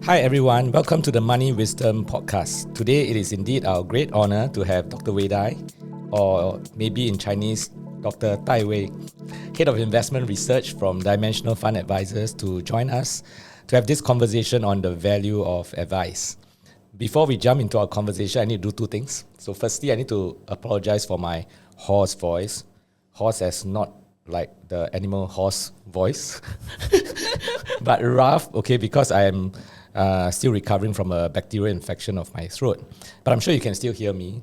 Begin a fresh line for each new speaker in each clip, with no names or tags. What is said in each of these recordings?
Hi everyone, welcome to the Money Wisdom Podcast. Today it is indeed our great honor to have Dr. Wei Dai, or maybe in Chinese, Dr. Dai Wei, Head of Investment Research from Dimensional Fund Advisors, to join us to have this conversation on the value of advice. Before we jump into our conversation, I need to do two things. So firstly, I need to apologize for my hoarse voice. Hoarse as not like the animal horse voice, but rough, okay, because I am still recovering from a bacterial infection of my throat. But I'm sure you can still hear me,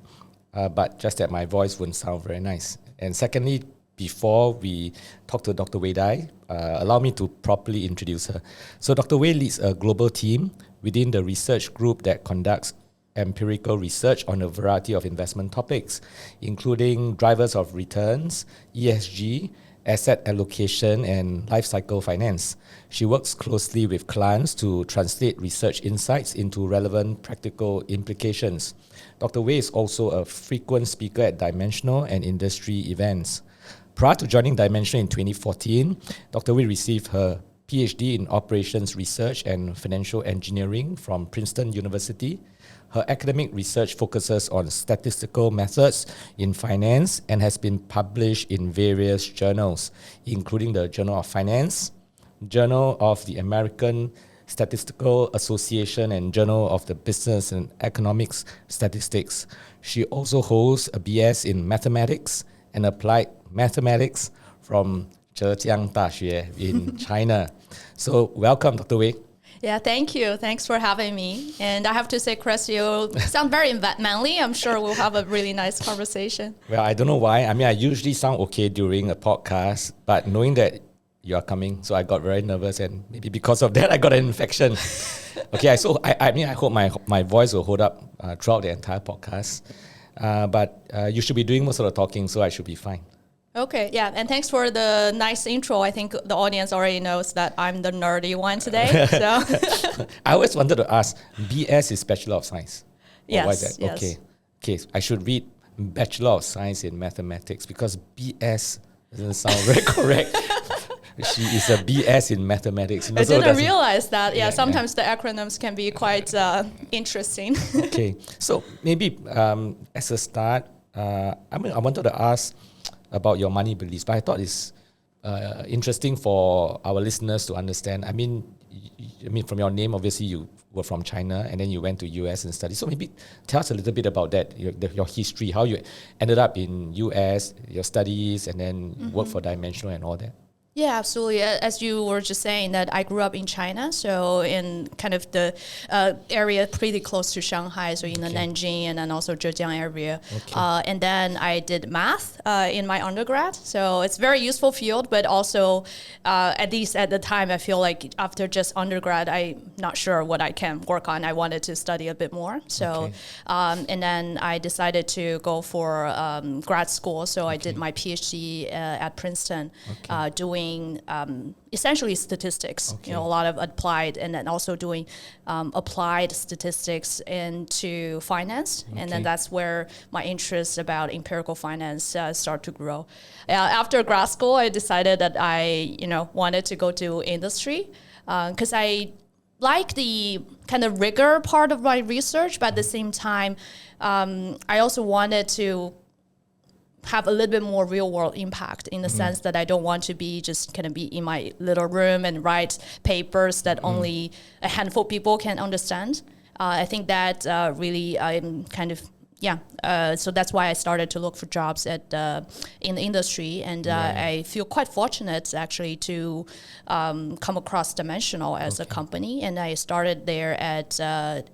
but just that my voice wouldn't sound very nice. And secondly, before we talk to Dr. Wei Dai, allow me to properly introduce her. So Dr. Wei leads a global team within the research group that conducts empirical research on a variety of investment topics, including drivers of returns, ESG, asset allocation, and life cycle finance. She works closely with clients to translate research insights into relevant practical implications. Dr. Wei is also a frequent speaker at Dimensional and industry events. Prior to joining Dimensional in 2014, Dr. Wei received her PhD in Operations Research and Financial Engineering from Princeton University. Her academic research focuses on statistical methods in finance and has been published in various journals, including the Journal of Finance, Journal of the American Statistical Association, and Journal of the Business and Economics Statistics. She also holds a BS in Mathematics and Applied Mathematics from Zhejiang Daxue in China. So welcome, Dr. Wei.
Yeah, thank you. Thanks for having me. And I have to say, Chris, you sound very manly. I'm sure we'll have a really nice conversation.
Well, I don't know why. I mean, I usually sound okay during a podcast, but knowing that you are coming, so I got very nervous, and maybe because of that, I got an infection. Okay, so I hope my voice will hold up throughout the entire podcast. But you should be doing most of the talking, so I should be fine.
Okay, yeah, and thanks for the nice intro. I think the audience already knows that I'm the nerdy one today. So
I always wanted to ask, BS is Bachelor of Science.
Yes,
why is that?
yes.
Okay, I should read Bachelor of Science in Mathematics because BS doesn't sound very correct. She is a BS in Mathematics.
I didn't realize that. Yeah, sometimes the acronyms can be quite interesting.
Okay, so maybe as a start, I wanted to ask about your money beliefs, but I thought it's interesting for our listeners to understand. I mean, from your name, obviously you were from China and then you went to US and studied. So maybe tell us a little bit about that, your history, how you ended up in US, your studies, and then work for Dimensional and all that.
Yeah, absolutely. As you were just saying, that I grew up in China, so in kind of the area pretty close to Shanghai, so in the Nanjing and then also Zhejiang area. Okay. And then I did math in my undergrad, so it's a very useful field, but also at least at the time, I feel like after just undergrad, I'm not sure what I can work on. I wanted to study a bit more. So, and then I decided to go for grad school, so I did my PhD at Princeton, doing essentially statistics, a lot of applied, and then also doing applied statistics into finance. And then that's where my interest about empirical finance start to grow. After grad school, I decided that I, wanted to go to industry because I like the kind of rigor part of my research, but at the same time, I also wanted to have a little bit more real world impact in the sense that I don't want to be just kind of be in my little room and write papers that only a handful of people can understand. I think that really I'm kind of so that's why I started to look for jobs in the industry, and I feel quite fortunate actually to come across Dimensional as a company, and I started there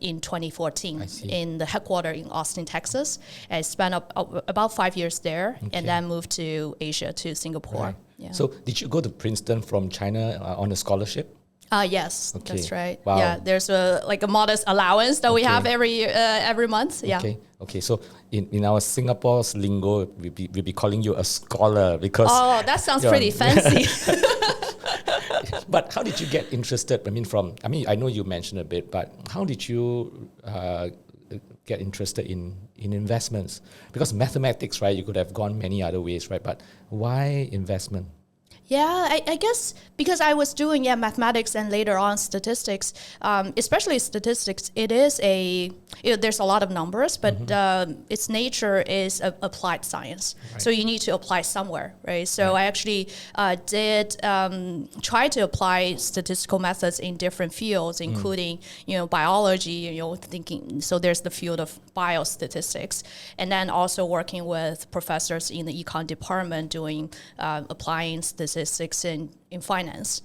in 2014 in the headquarters in Austin, Texas. I spent about 5 years there, and then moved to Asia, to Singapore.
Right.
Yeah.
So did you go to Princeton from China on a scholarship?
Yes, that's right.
Wow.
Yeah, there's a modest allowance that we have every month. Yeah.
Okay. So in our Singapore's lingo, we'll be calling you a scholar because.
Oh, that sounds pretty fancy.
But how did you get interested? I know you mentioned a bit, but how did you get interested in investments? Because mathematics, right? You could have gone many other ways, right? But why investment?
Yeah, I guess because I was doing mathematics and later on statistics, especially statistics, it is there's a lot of numbers, but its nature is applied science.
Right.
So you need to apply somewhere, right? So I actually did try to apply statistical methods in different fields, including biology. Thinking so there's the field of biostatistics, and then also working with professors in the econ department doing applying statistics in finance.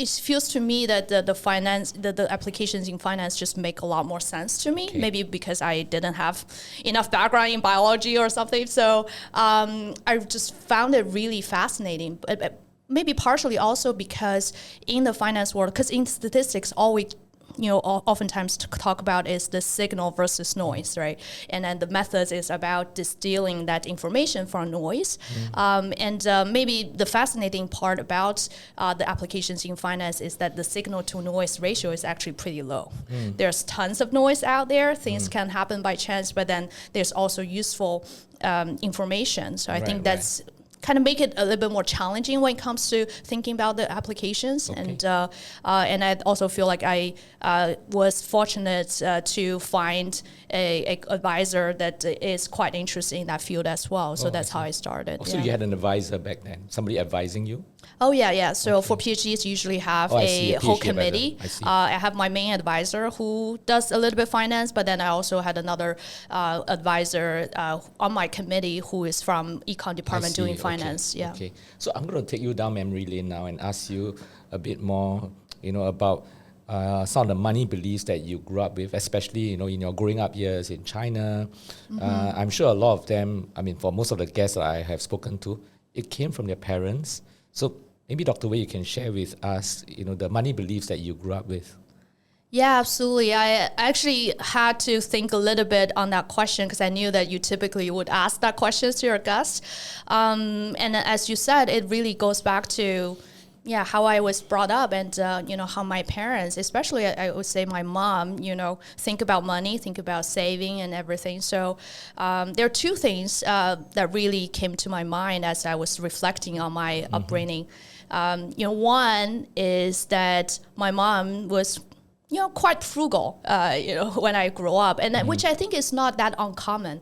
It feels to me that the applications in finance just make a lot more sense to me. Okay. Maybe because I didn't have enough background in biology or something. So I just found it really fascinating. But maybe partially also because in the finance world, because in statistics, all we oftentimes talk about is the signal versus noise, right? And then the methods is about distilling that information from noise. Maybe the fascinating part about the applications in finance is that the signal to noise ratio is actually pretty low. There's tons of noise out there. Things can happen by chance, but then there's also useful information. So I think that's kind of make it a little bit more challenging when it comes to thinking about the applications. Okay. And I also feel like I was fortunate to find a advisor that is quite interested in that field as well. So that's how I started.
So you had an advisor back then, somebody advising you?
Oh, yeah. So for PhDs, usually have a whole committee. I have my main advisor who does a little bit finance, but then I also had another advisor on my committee who is from econ department doing finance. Okay. Yeah. Okay.
So I'm going to take you down memory lane now and ask you a bit more, about some of the money beliefs that you grew up with, especially, in your growing up years in China. I'm sure a lot of them, for most of the guests that I have spoken to, it came from their parents. So maybe Dr. Wei, you can share with us, the money beliefs that you grew up with.
Yeah, absolutely. I actually had to think a little bit on that question because I knew that you typically would ask that question to your guests. And as you said, it really goes back to how I was brought up and, how my parents, especially I would say my mom, think about money, think about saving and everything. So there are two things that really came to my mind as I was reflecting on my upbringing. One is that my mom was quite frugal, when I grew up, and which I think is not that uncommon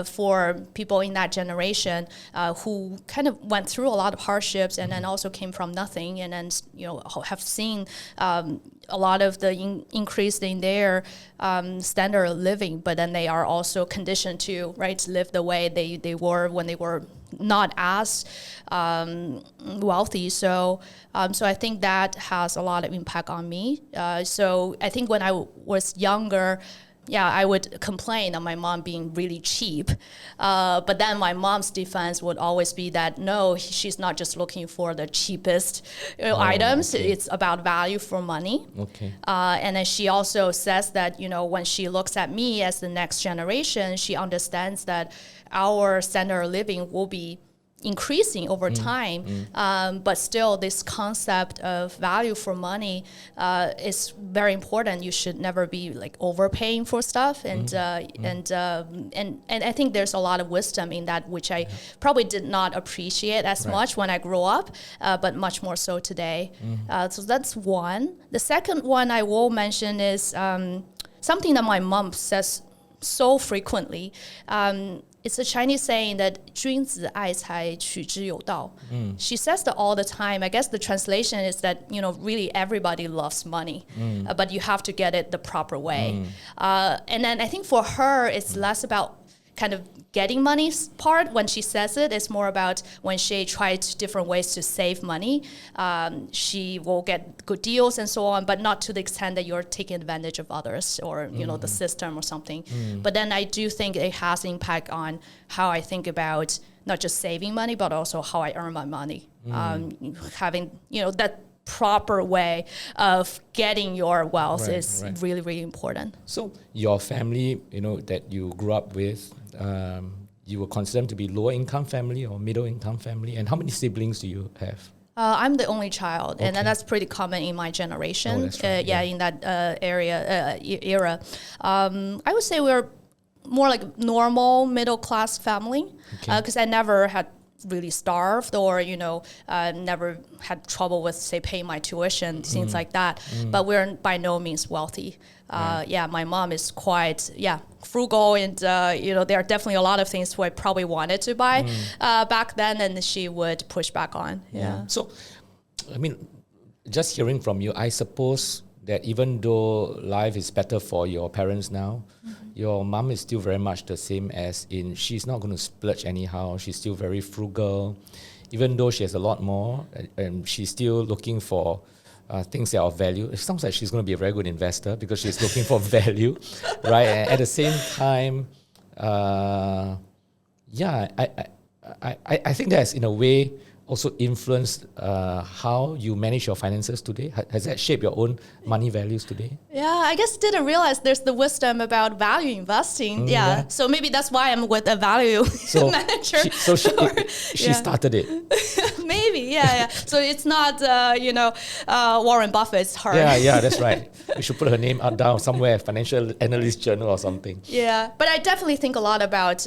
for people in that generation who kind of went through a lot of hardships and then also came from nothing, and then have seen a lot of the increase in their standard of living, but then they are also conditioned to live the way they were when they were not as wealthy. So I think that has a lot of impact on me. So I think when I was younger, I would complain of my mom being really cheap. But then my mom's defense would always be that, no, she's not just looking for the cheapest items. Okay. It's about value for money. Okay. And then she also says that, when she looks at me as the next generation, she understands that our standard of living will be increasing over time, but still this concept of value for money is very important. You should never be overpaying for stuff, and I think there's a lot of wisdom in that, which I probably did not appreciate as much when I grew up, but much more so today. So that's one. The second one I will mention is something that my mom says so frequently. It's a Chinese saying that 君子爱财，取之有道. She says that all the time. I guess the translation is that, really everybody loves money, but you have to get it the proper way. And then I think for her, it's less about kind of getting money part. When she says it, it's more about when she tried different ways to save money. She will get good deals and so on, but not to the extent that you're taking advantage of others or the system or something. But then I do think it has impact on how I think about not just saving money, but also how I earn my money. Having that proper way of getting your wealth is really, really important.
So your family, that you grew up with, you were considered to be lower income family or middle income family, and how many siblings do you have?
I'm the only child, and that's pretty common in my generation.
That's right.
In that era. I would say we're more like normal middle class family, because I never had really starved or, never had trouble with, say, paying my tuition, things like that. But we're by no means wealthy. My mom is quite, frugal, and, there are definitely a lot of things who I probably wanted to buy back then, and she would push back on. Yeah.
So, I mean, just hearing from you, I suppose that even though life is better for your parents now, your mom is still very much the same as in she's not going to splurge anyhow. She's still very frugal. Even though she has a lot more, and she's still looking for things that are of value. It sounds like she's going to be a very good investor because she's looking for value, right? And at the same time, I think that's in a way also influenced how you manage your finances today? Has that shaped your own money values today?
Yeah, I guess didn't realize there's the wisdom about value investing. So maybe that's why I'm with a value manager.
She started it.
Maybe, So it's not, Warren Buffett's her.
Yeah, that's right. We should put her name down somewhere, Financial Analyst Journal or something.
Yeah, but I definitely think a lot about,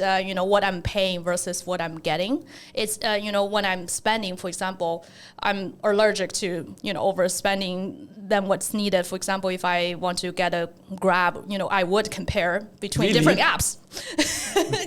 what I'm paying versus what I'm getting. It's, when I'm spending, for example, I'm allergic to, overspending than what's needed. For example, if I want to get a Grab, I would compare between different apps.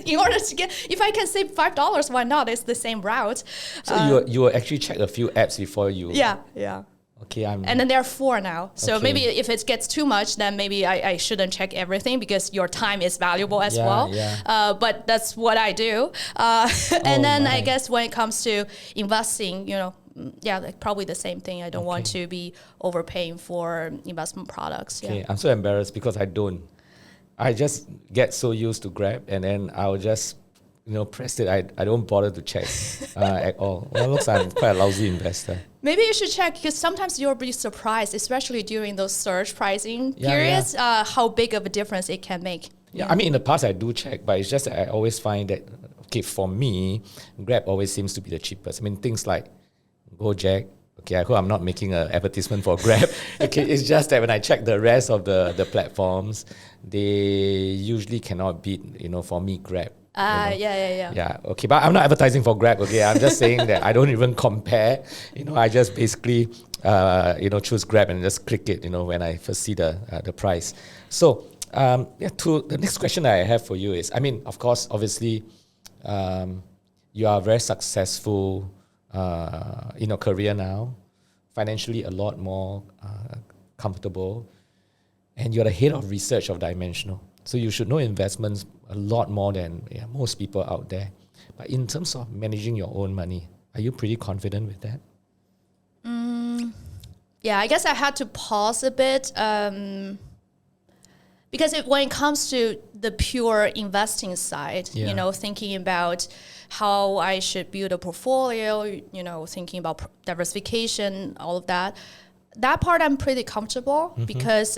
In order to get, if I can save $5, why not? It's the same route.
So you will actually check a few apps before you...
Yeah.
Okay,
and then there are 4 now. So maybe if it gets too much, then maybe I shouldn't check everything because your time is valuable as well.
Yeah.
But that's what I do. I guess when it comes to investing, probably the same thing. I don't want to be overpaying for investment products.
Okay, I'm so embarrassed because I don't. I just get so used to Grab, and then I'll just press it. I don't bother to check at all. Well, it looks like I'm quite a lousy investor.
Maybe you should check because sometimes you'll be surprised, especially during those surge pricing periods, how big of a difference it can make.
Yeah, I mean, in the past I do check, but it's just that I always find that, for me, Grab always seems to be the cheapest. I mean, things like Gojek. Okay, I hope I'm not making an advertisement for Grab. It's just that when I check the rest of the platforms, they usually cannot beat, for me, Grab. Yeah, okay, but I'm not advertising for Grab, okay? I'm just saying that I don't even compare. I just basically, choose Grab and just click it, when I first see the price. So, to the next question I have for you is, I mean, of course, obviously, you are very successful in your career now, financially a lot more comfortable, and you're the head of research of Dimensional. So you should know investments a lot more than most people out there. But in terms of managing your own money, are you pretty confident with that?
Yeah, I guess I had to pause a bit because when it comes to the pure investing side, thinking about how I should build a portfolio, thinking about diversification, all of that part I'm pretty comfortable because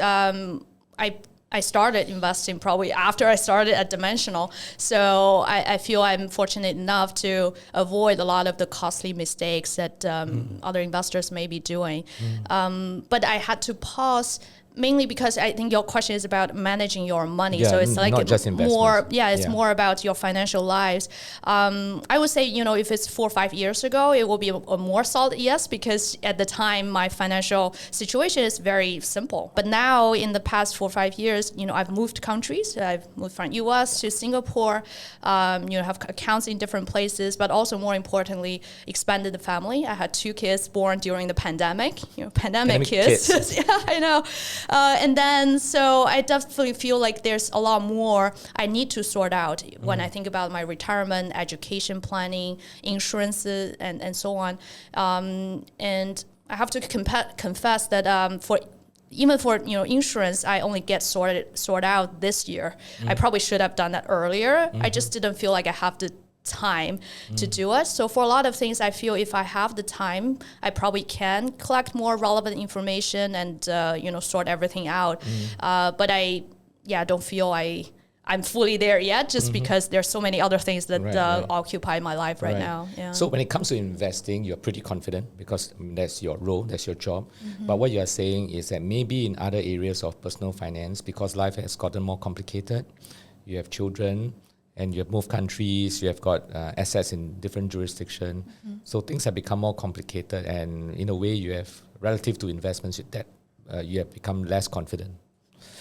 I started investing probably after I started at Dimensional. So I feel I'm fortunate enough to avoid a lot of the costly mistakes that other investors may be doing. But I had to pause mainly because I think your question is about managing your money.
Yeah,
so it's like
not just
more, it's more about your financial lives. I would say, if it's 4 or 5 years ago, it will be a more solid yes, because at the time my financial situation is very simple. But now in the past 4 or 5 years, I've moved countries. I've moved from US to Singapore, have accounts in different places, but also more importantly, expanded the family. I had 2 kids born during the pandemic, pandemic kids. Yeah, I know. And then, so I definitely feel like there's a lot more I need to sort out when I think about my retirement, education planning, insurances, and so on. And I have to confess that for insurance, I only get sorted out this year. I probably should have done that earlier. I just didn't feel like I have the time to do it. So for a lot of things, I feel if I have the time, I probably can collect more relevant information and sort everything out. But I don't feel I'm fully there yet, just because there's so many other things that occupy my life right now. Yeah.
So when it comes to investing, you're pretty confident because that's your role, that's your job. But what you are saying is that maybe in other areas of personal finance, because life has gotten more complicated, you have children, and you have moved countries, you have got assets in different jurisdiction. So things have become more complicated, and in a way you have, relative to investments, that you have become less confident.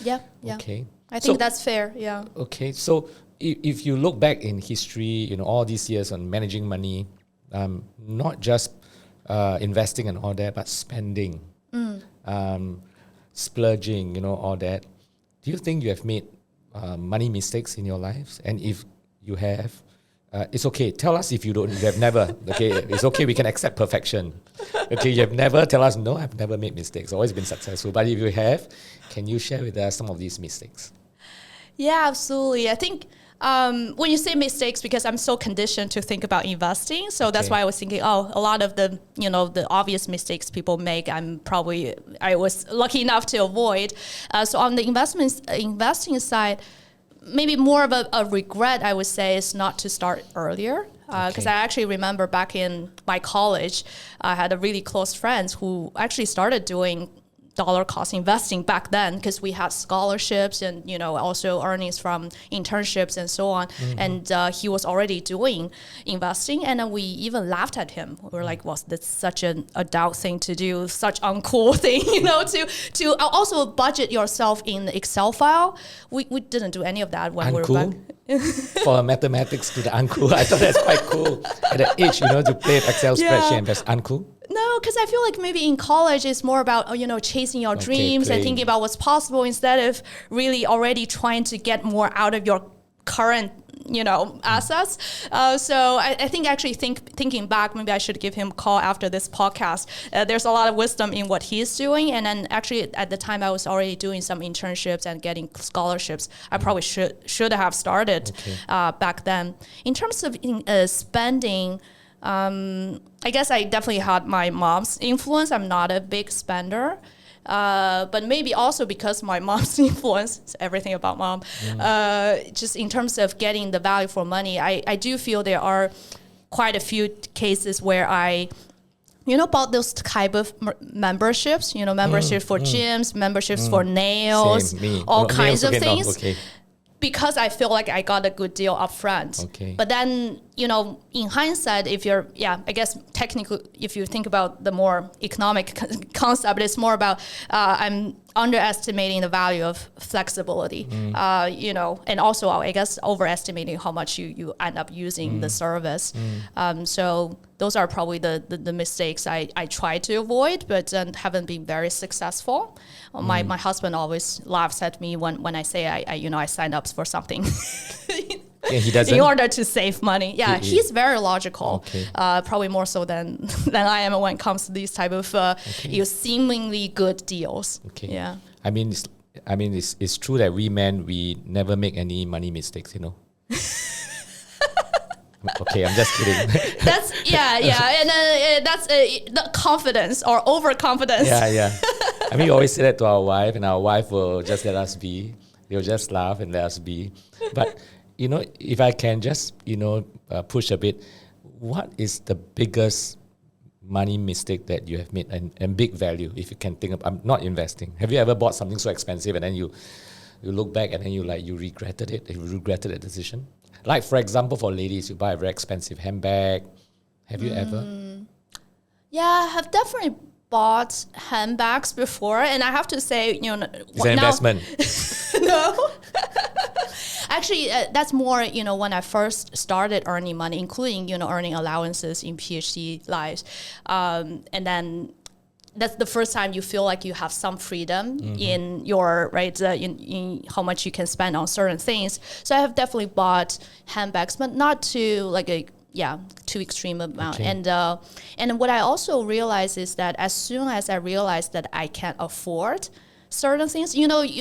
Yeah.
Okay.
I think that's fair, yeah.
Okay, so if you look back in history, all these years on managing money, not just investing and all that, but spending, splurging, all that. Do you think you have made money mistakes in your lives? And if you have, it's okay. Tell us if you have never. Okay, it's okay. We can accept perfection. Okay, you have never. Tell us, no, I've never made mistakes. Always been successful. But if you have, can you share with us some of these mistakes?
Yeah, absolutely. I think when you say mistakes, because I'm so conditioned to think about investing, so that's why I was thinking, a lot of the the obvious mistakes people make, I was lucky enough to avoid. So on the investing side, maybe more of a regret, I would say, is not to start earlier. Because I actually remember back in my college, I had a really close friend who actually started doing dollar cost investing back then, because we had scholarships and also earnings from internships and so on. And he was already doing investing, and we even laughed at him. We were like, "Well, that's such an adult thing to do, such uncool thing, to also budget yourself in the Excel file." We didn't do any of that when we were back.
For a mathematics student, uncool. I thought that's quite cool at that age, to play an Excel spreadsheet, and that's uncool.
No, because I feel like maybe in college it's more about chasing your dreams and thinking about what's possible, instead of really already trying to get more out of your current assets. So I think actually thinking back, maybe I should give him a call after this podcast. There's a lot of wisdom in what he's doing, and then actually at the time I was already doing some internships and getting scholarships. I probably should have started back then. In terms of spending, I guess I definitely had my mom's influence. I'm not a big spender. But maybe also because my mom's influence, it's everything about mom, just in terms of getting the value for money, I do feel there are quite a few cases where I bought those type of memberships, memberships for gyms, memberships for nails, all kinds of things. Because I feel like I got a good deal up front. But then, in hindsight, I guess technically, if you think about the more economic concept, it's more about I'm underestimating the value of flexibility, and also, I guess, overestimating how much you end up using the service. So those are probably the mistakes I try to avoid, but haven't been very successful. My husband always laughs at me when I say I signed up for something.
He doesn't?
In order to save money. Yeah, he's very logical. Probably more so than I am when it comes to these type of seemingly good deals. Yeah.
I mean, it's true that we never make any money mistakes, Okay, I'm just kidding.
That's and that's the confidence or overconfidence.
Yeah. I mean, we always say that to our wife, and our wife will just let us be. They'll just laugh and let us be. But if I can just push a bit, what is the biggest money mistake that you have made, and big value, if you can think of? I'm not investing. Have you ever bought something so expensive and then you look back and then you regretted it? You regretted the decision? Like, for example, for ladies, you buy a very expensive handbag. Have you ever?
Yeah, I have definitely bought handbags before, and I have to say,
it's an investment.
No. Actually, that's more, when I first started earning money, including, earning allowances in PhD lives. And then that's the first time you feel like you have some freedom in your, in how much you can spend on certain things. So I have definitely bought handbags, but not to too extreme amount. And what I also realized is that as soon as I realized that I can't afford certain things,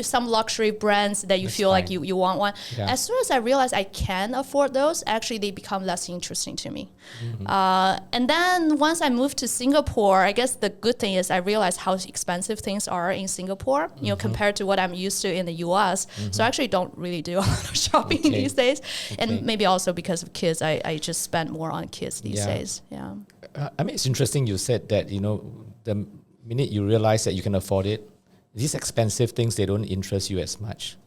some luxury brands that you feel like you want one. Yeah. As soon as I realize I can afford those, actually they become less interesting to me. And then once I moved to Singapore, I guess the good thing is I realized how expensive things are in Singapore, compared to what I'm used to in the US. So I actually don't really do a lot of shopping these days. And maybe also because of kids, I just spend more on kids these days. Yeah.
I mean, it's interesting you said that, the minute you realize that you can afford it, these expensive things, they don't interest you as much.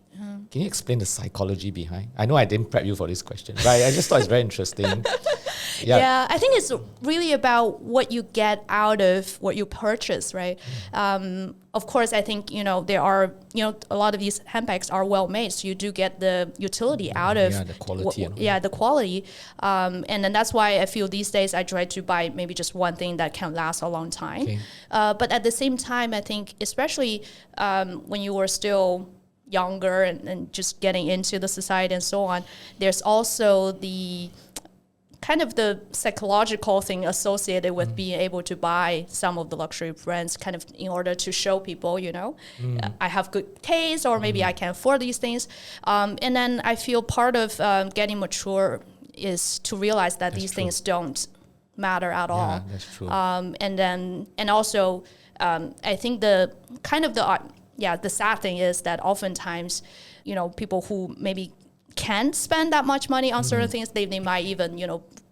Can you explain the psychology behind? I know I didn't prep you for this question, but I just thought it's very interesting.
Yeah, I think it's really about what you get out of what you purchase, right? Of course, I think, there are, a lot of these handbags are well made, so you do get the utility out of
the quality.
the quality. And then that's why I feel these days I try to buy maybe just one thing that can last a long time.
Okay.
But at the same time, I think especially when you were still younger and just getting into the society and so on, there's also the kind of the psychological thing associated with being able to buy some of the luxury brands kind of in order to show people, I have good taste, or maybe I can afford these things. And then I feel part of getting mature is to realize that these things don't matter at all.
Yeah, that's true.
And also I think the sad thing is that oftentimes, people who maybe can't spend that much money on certain things, they might even,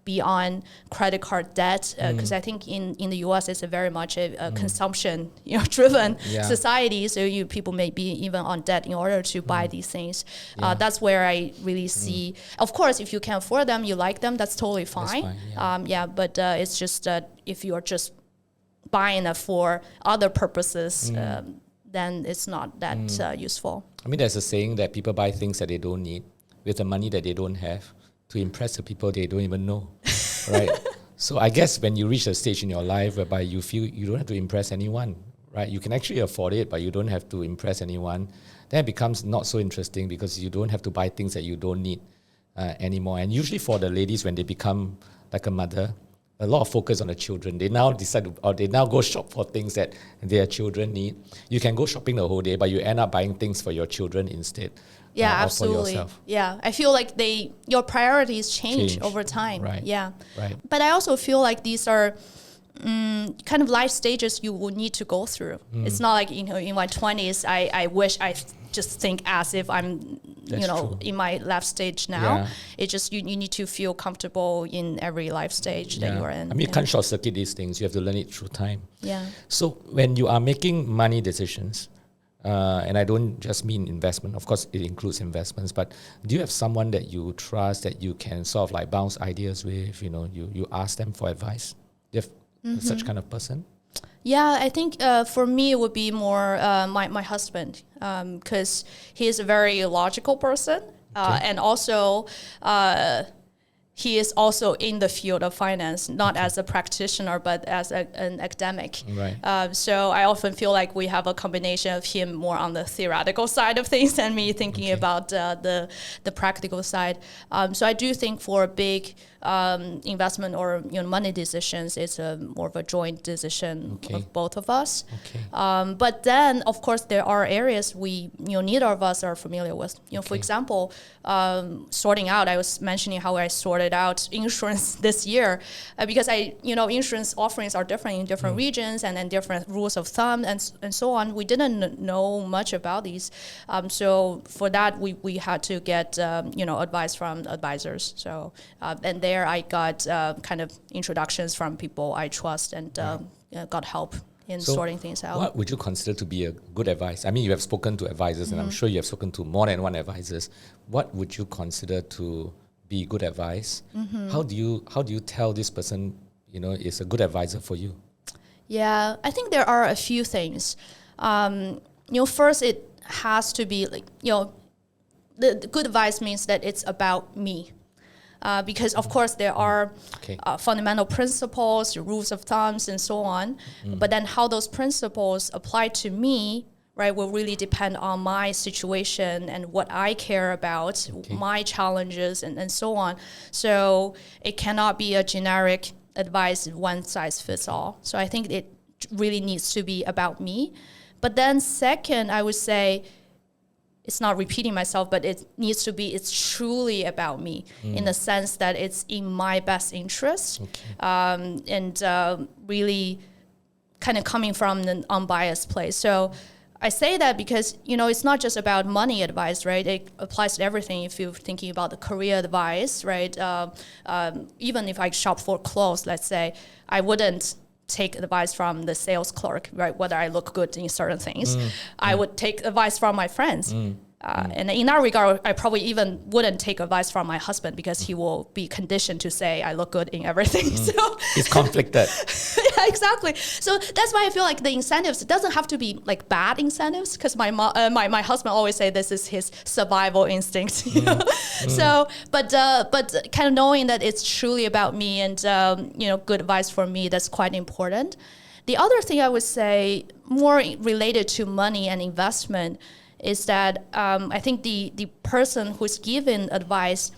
be on credit card debt, because I think in the US it's a very much a consumption driven society, so people may be even on debt in order to buy these things. That's where I really see, of course, if you can afford them, you like them, that's totally fine. But it's just that if you're just buying it for other purposes, then it's not that useful.
I mean, there's a saying that people buy things that they don't need with the money that they don't have to impress the people they don't even know, right? So I guess when you reach a stage in your life whereby you feel you don't have to impress anyone, right? You can actually afford it, but you don't have to impress anyone. Then it becomes not so interesting because you don't have to buy things that you don't need anymore. And usually for the ladies, when they become like a mother, a lot of focus on the children. They now they now go shop for things that their children need. You can go shopping the whole day, but you end up buying things for your children instead.
Yeah, absolutely.
For yourself.
Yeah, I feel like your priorities change over time.
Right.
Yeah.
Right.
But I also feel like these are kind of life stages you will need to go through. It's not like, in my 20s, I wish I just think as if I'm, in my life stage now.
Yeah.
It's just you need to feel comfortable in every life stage that you are in.
I mean, you can't short circuit these things. You have to learn it through time.
Yeah.
So when you are making money decisions, and I don't just mean investment, of course it includes investments, but do you have someone that you trust that you can sort of like bounce ideas with, you ask them for advice? Do you have such kind of person?
Yeah, I think for me it would be more my husband, because he is a very logical person, and also he is also in the field of finance, not as a practitioner, but as an academic.
Right.
So I often feel like we have a combination of him more on the theoretical side of things and me thinking about the practical side. So I do think for a big investment or money decisions, it's more of a joint decision of both of us. But then, of course, there are areas neither of us are familiar with. For example, sorting out. I was mentioning how I sorted out insurance this year because insurance offerings are different in different regions and then different rules of thumb and so on. We didn't know much about these, so for that we had to get advice from advisors. So and there I got kind of introductions from people I trust and got help in sorting things out.
What would you consider to be a good advice? I mean, you have spoken to advisors, and I'm sure you have spoken to more than one advisors. What would you consider to be good advice? How do you tell this person is a good advisor for you?
Yeah, I think there are a few things. First, it has to be the good advice means that it's about me. Because of course there are fundamental principles, rules of thumbs, and so on. But then how those principles apply to me, right, will really depend on my situation and what I care about, my challenges, and so on. So it cannot be a generic advice, one size fits all. So I think it really needs to be about me. But then second, I would say, it's not repeating myself, but it's truly about me in the sense that it's in my best interest, and really kind of coming from an unbiased place. So I say that because, it's not just about money advice, right? It applies to everything. If you're thinking about the career advice, right? Even if I shop for clothes, let's say, I wouldn't take advice from the sales clerk, right? Whether I look good in certain things. I would take advice from my friends. And in that regard, I probably even wouldn't take advice from my husband because he will be conditioned to say I look good in everything. So
He's conflicted.
yeah, exactly. So that's why I feel like the incentives, it doesn't have to be like bad incentives, because my husband always say this is his survival instinct. You know? So, but kind of knowing that it's truly about me and good advice for me, that's quite important. The other thing I would say, more related to money and investment, is that I think the person who's given advice,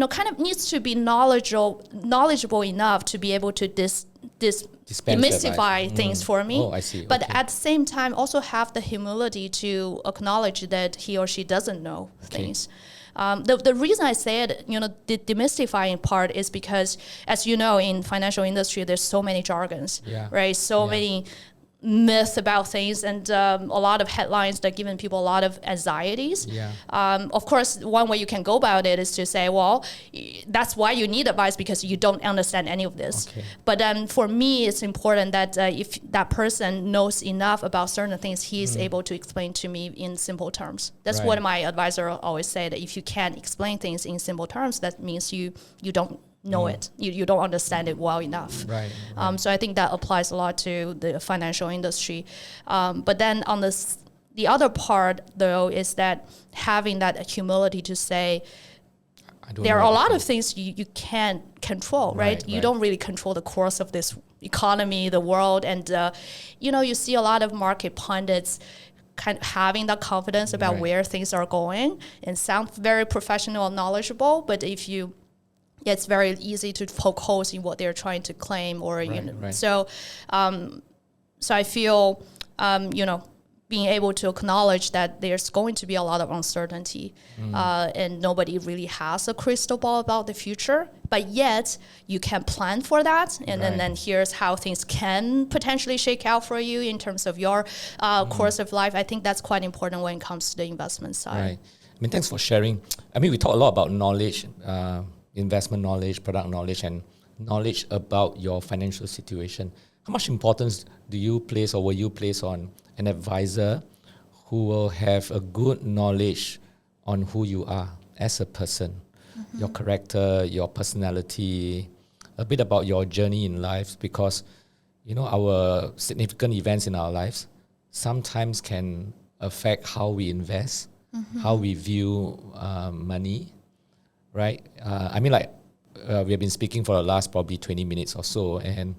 kind of needs to be knowledgeable enough to be able to demystify things for me.
Oh, I see.
But at the same time, also have the humility to acknowledge that he or she doesn't know things. The reason I say it, the demystifying part is because, as you know, in financial industry, there's so many jargons, right? So many myths about things, and a lot of headlines that giving people a lot of anxieties. Of course, one way you can go about it is to say, well, that's why you need advice, because you don't understand any of this. But then for me, it's important that if that person knows enough about certain things, he is able to explain to me in simple terms. That's what my advisor always said, that if you can't explain things in simple terms, that means you don't know it. You don't understand it well enough. So I think that applies a lot to the financial industry. But then on the other part, though, is that having that humility to say, there are a lot of things you can't control, right? You don't really control the course of this economy, the world. And, you see a lot of market pundits kind of having that confidence about where things are going and sound very professional and knowledgeable. But it's very easy to poke holes in what they're trying to claim, or So I feel being able to acknowledge that there's going to be a lot of uncertainty, and nobody really has a crystal ball about the future, but yet you can plan for that, and then here's how things can potentially shake out for you in terms of your course of life. I think that's quite important when it comes to the investment side.
Thanks for sharing. We talk a lot about knowledge, investment knowledge, product knowledge, and knowledge about your financial situation. How much importance do you place, or will you place, on an advisor who will have a good knowledge on who you are as a person, your character, your personality, a bit about your journey in life? Because, our significant events in our lives sometimes can affect how we invest, how we view money, right? We have been speaking for the last probably 20 minutes or so, and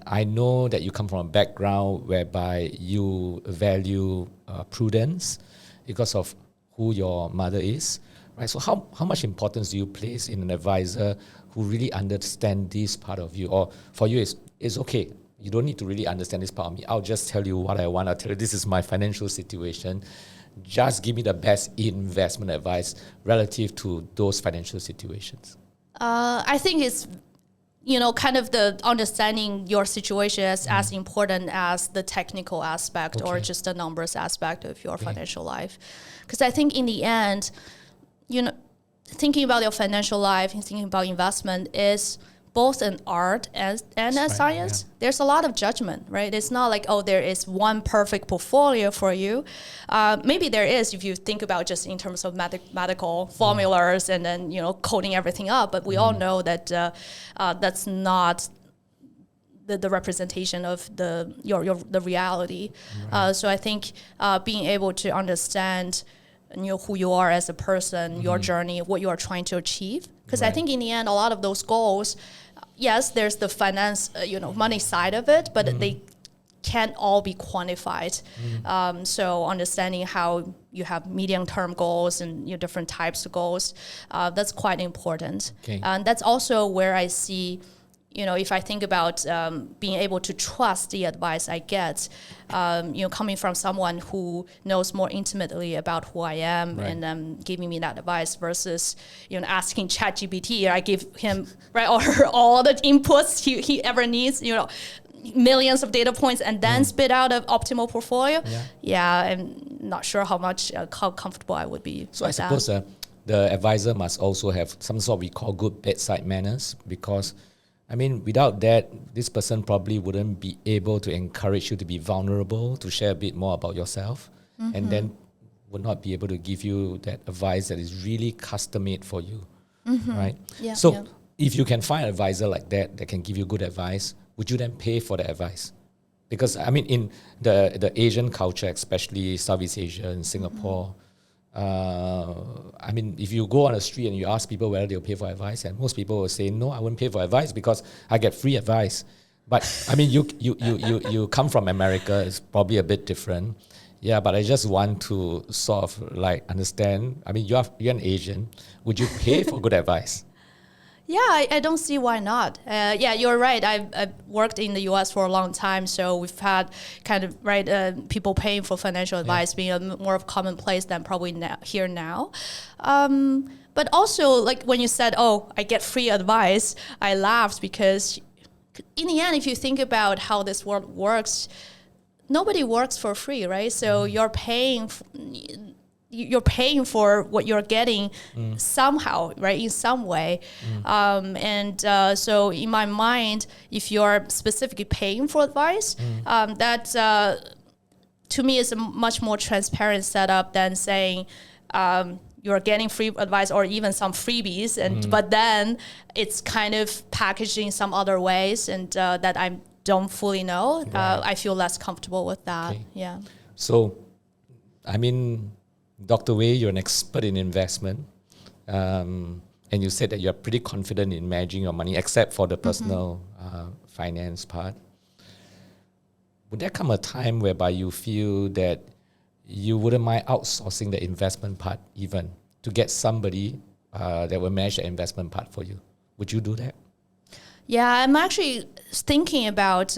I know that you come from a background whereby you value prudence because of who your mother is, right? So how much importance do you place in an advisor who really understands this part of you? Or for you, it's okay, you don't need to really understand this part of me. I'll just tell you what I want. I'll tell you this is my financial situation. Just give me the best investment advice relative to those financial situations.
I think it's, kind of the understanding your situation is as important as the technical aspect or just the numbers aspect of your financial life. Because I think in the end, thinking about your financial life and thinking about investment is both an art and a science. There's a lot of judgment, right? It's not like, there is one perfect portfolio for you. Maybe there is if you think about just in terms of mathematical formulas and then, coding everything up. But we all know that that's not the representation of the reality. So I think being able to understand who you are as a person, your journey, what you are trying to achieve. Because I think in the end, a lot of those goals, yes, there's the finance, money side of it, but they can't all be quantified. So understanding how you have medium-term goals and different types of goals, that's quite important. And that's also where I see, if I think about being able to trust the advice I get, coming from someone who knows more intimately about who I am and giving me that advice versus, asking ChatGPT, I give him or her all the inputs he ever needs, millions of data points and then spit out an optimal portfolio. I'm not sure how comfortable I would be.
So I suppose the advisor must also have some sort we call good bedside manners, because without that, this person probably wouldn't be able to encourage you to be vulnerable, to share a bit more about yourself, and then would not be able to give you that advice that is really custom-made for you, right?
Yeah,
so
yeah.
if you can find an advisor like that can give you good advice, would you then pay for the advice? Because I mean, in the Asian culture, especially Southeast Asia and Singapore, I mean, if you go on the street and you ask people whether they'll pay for advice, and most people will say, no, I wouldn't pay for advice because I get free advice. But I mean, you come from America, it's probably a bit different. Yeah, but I just want to sort of like understand. I mean, you're an Asian. Would you pay for good advice?
Yeah, I don't see why not. Yeah, you're right. I've worked in the U.S. for a long time, so we've had kind of people paying for financial advice being more of commonplace than probably here now. But also, like when you said, "Oh, I get free advice," I laughed because in the end, if you think about how this world works, nobody works for free, right? So you're paying for what you're getting somehow, right, in some way. So in my mind, if you're specifically paying for advice, that to me is a much more transparent setup than saying you're getting free advice or even some freebies, but then it's kind of packaged in some other ways and that I don't fully know.
Right.
I feel less comfortable with that.
Okay.
Yeah.
So, I mean, Dr. Wei, you're an expert in investment, and you said that you're pretty confident in managing your money, except for the personal finance part. Would there come a time whereby you feel that you wouldn't mind outsourcing the investment part even to get somebody that will manage the investment part for you? Would you do that?
Yeah, I'm actually thinking about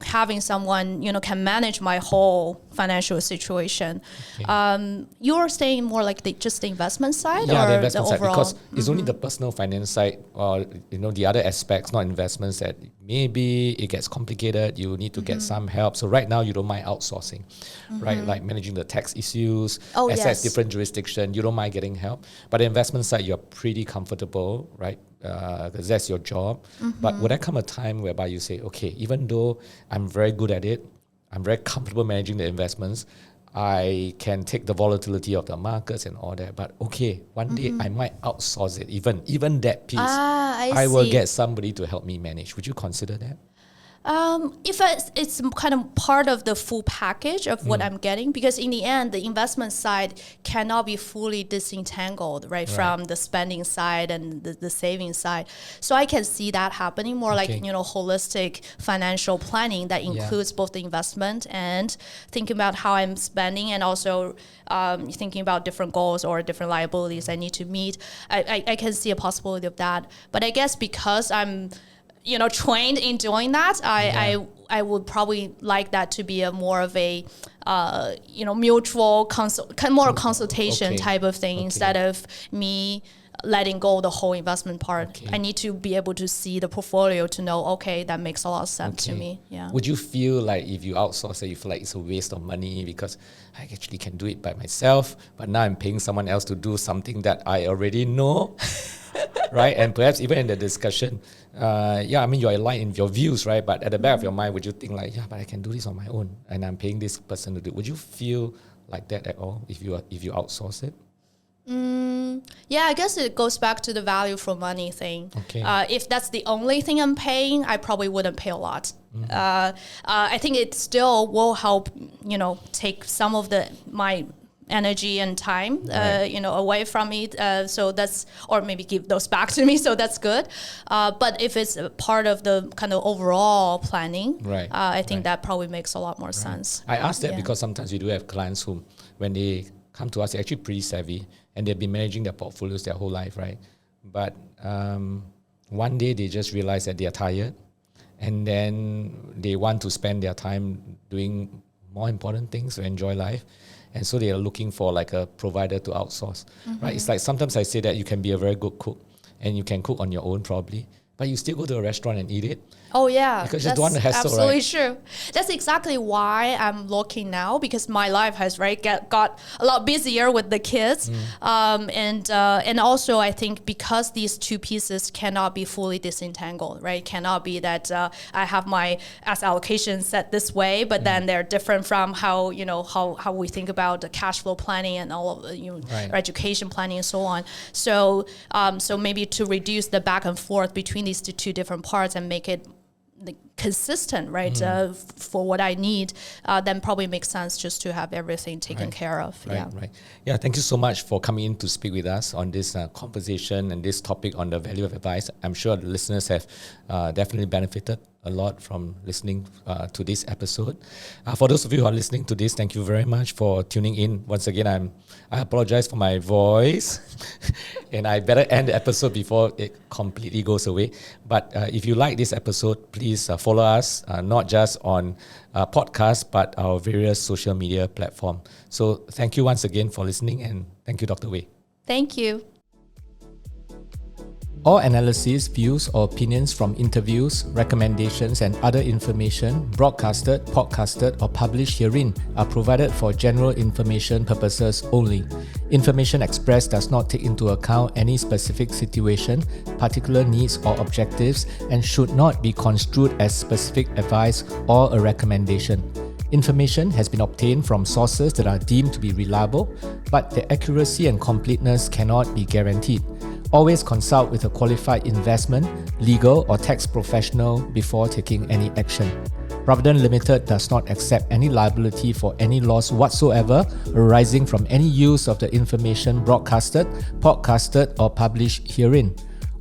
having someone, can manage my whole financial situation.
Okay.
You're saying more like just the investment side,
Yeah,
or
the investment side,
overall?
because it's only the personal finance side or the other aspects, not investments, that maybe it gets complicated. You need to get some help. So right now you don't mind outsourcing, right? Like managing the tax issues, assets, different jurisdiction. You don't mind getting help. But the investment side, you're pretty comfortable, right? Because that's your job. But would there come a time whereby you say, okay, even though I'm very good at it, I'm very comfortable managing the investments, I can take the volatility of the markets and all that, but okay, one day I might outsource it, even that piece. I will get somebody to help me manage. Would you consider that?
If it's kind of part of the full package of what I'm getting, because in the end, the investment side cannot be fully disentangled, right, from the spending side and the saving side. So I can see that happening more like, holistic financial planning that includes both the investment and thinking about how I'm spending and also thinking about different goals or different liabilities I need to meet. I can see a possibility of that. But I guess because I'm trained in doing that, I would probably like that to be a more of a mutual consultation type of thing instead of me letting go the whole investment part. I need to be able to see the portfolio to know, okay, that makes a lot of sense to me. Yeah.
Would you feel like if you outsource it, you feel like it's a waste of money because I actually can do it by myself, but now I'm paying someone else to do something that I already know? Right? And perhaps even in the discussion, I mean, you're aligned in your views, right? But at the back of your mind, would you think like, but I can do this on my own and I'm paying this person to do it? Would you feel like that at all if you outsource it?
Yeah, I guess it goes back to the value for money thing.
Okay.
If that's the only thing I'm paying, I probably wouldn't pay a lot. I think it still will help, take some of my energy and time, away from it. So that's, or maybe give those back to me. So that's good. But if it's a part of the kind of overall planning, I think that probably makes a lot more sense.
I ask that because sometimes we do have clients who, when they come to us, they're actually pretty savvy and they've been managing their portfolios their whole life, right? But one day they just realize that they're tired and then they want to spend their time doing more important things to enjoy life. And so they are looking for like a provider to outsource, right? It's like sometimes I say that you can be a very good cook and you can cook on your own probably, but you still go to a restaurant and eat it.
Oh yeah,
Because you just don't want to hassle,
absolutely
right?
true. That's exactly why I'm looking now, because my life has got a lot busier with the kids, and also I think because these two pieces cannot be fully disentangled, right? Cannot be that I have my asset allocation set this way, but then they're different from how we think about the cash flow planning and all of education planning and so on. So so maybe to reduce the back and forth between these two different parts and make it consistent, right? For what I need, then probably makes sense just to have everything taken care of.
Yeah, thank you so much for coming in to speak with us on this conversation and this topic on the value of advice. I'm sure the listeners have definitely benefited a lot from listening to this episode. For those of you who are listening to this, thank you very much for tuning in. Once again, I apologize for my voice and I better end the episode before it completely goes away. But if you like this episode, please follow us, not just on podcast, but our various social media platforms. So thank you once again for listening, and thank you, Dr. Wei.
Thank you.
All analyses, views, or opinions from interviews, recommendations, and other information broadcasted, podcasted, or published herein are provided for general information purposes only. Information expressed does not take into account any specific situation, particular needs, or objectives, and should not be construed as specific advice or a recommendation. Information has been obtained from sources that are deemed to be reliable, but their accuracy and completeness cannot be guaranteed. Always consult with a qualified investment, legal, or tax professional before taking any action. Provident Limited does not accept any liability for any loss whatsoever arising from any use of the information broadcasted, podcasted, or published herein.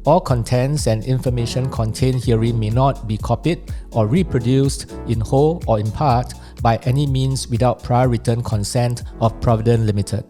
All contents and information contained herein may not be copied or reproduced in whole or in part by any means without prior written consent of Provident Limited.